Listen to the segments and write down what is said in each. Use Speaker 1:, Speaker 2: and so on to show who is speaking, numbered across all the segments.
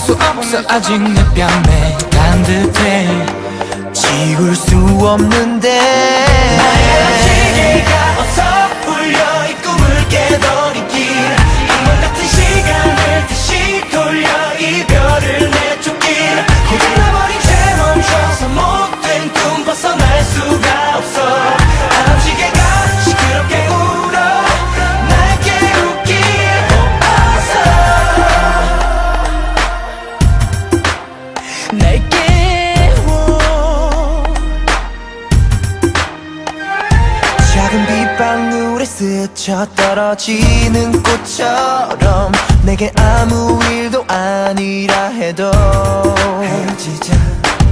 Speaker 1: 수 없어 아직 내 뺨에 단 듯해
Speaker 2: 지울 수 없는데
Speaker 1: 나의 기계가 어서 풀려 이 꿈을 깨버리길 악몽 같은 시간을 다시 돌려 이별을 내쫓길 고장나버린 채 멈춰서 못된 꿈 벗어날 수가 없어 아버지게가 시끄럽게 울어 날 깨우길 어서 날 깨워
Speaker 2: 작은 빗방울에 스쳐 떨어지는 꽃처럼 내게 아무 일도 아니라 해도 헤어지자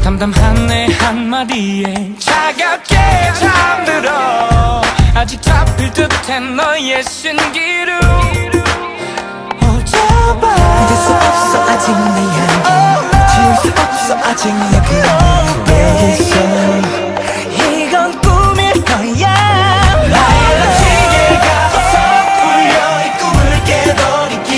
Speaker 1: 담담한 내 한마디에 차갑게 잠들어 아직 잡힐 듯한 너의 신기루 어쩌봐
Speaker 2: 잊을 수 없어 아직 내 향기 지울 수 없어 아직 내 그대 있어
Speaker 1: 이건 꿈일 거야 나의 기계가 어서 풀려 이 꿈을 깨버리길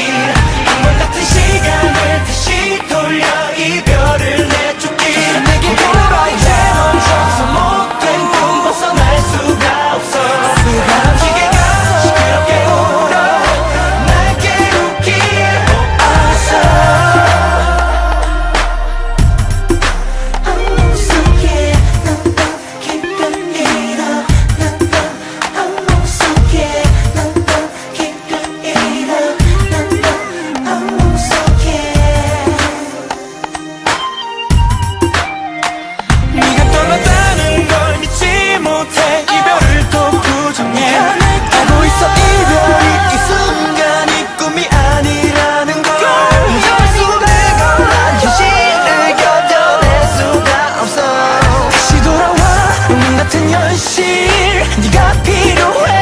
Speaker 1: 악몽 같은 시간을 다시 돌려 이별을 내쫓길 내게 불어 이제 멈춰서 못된 꿈 벗어날 수가 없어 바람 기계가 시끄럽게 울어 날 깨우길 어서
Speaker 3: 악몽 속에 난넌 깊은 잃어 난넌 악몽 속에 난넌 깊은 잃어 난넌 악몽 속에
Speaker 1: 네가 떠났다는 걸 믿지 못해 이별을 또 부정해
Speaker 2: 알고 있어 이별이 이 순간이 꿈이 아니라는 걸 잊을 수가 난 현실을 견뎌낼 수가 없어
Speaker 1: 다시 돌아와 꿈 같은 현실 네가 필요해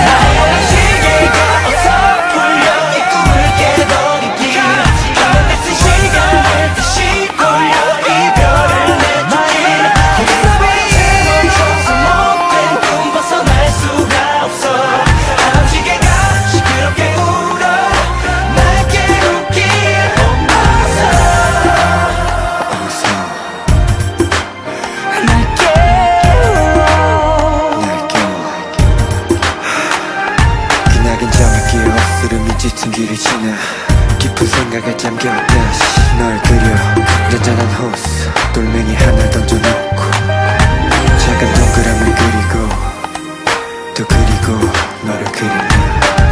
Speaker 1: 나의 기계가 어서 풀려 이 꿈을 깨버리길 악몽 같은 시간을 다시 돌려 이별을 내쫓길 고장나버린 채 멈춰서 못된 꿈 벗어날 수가 없어 바람 기계가 시끄럽게 울어 날 깨우길 어서 날 깨워
Speaker 4: 기나긴 정학기에 헛스름이 짙은 길을 지나 깊은 생각에 잠겼다시 널 그려 잔잔한 호스 돌멩이 하나 던져놓고 작은 동그라미 그리고 또 그리고 너를 그린다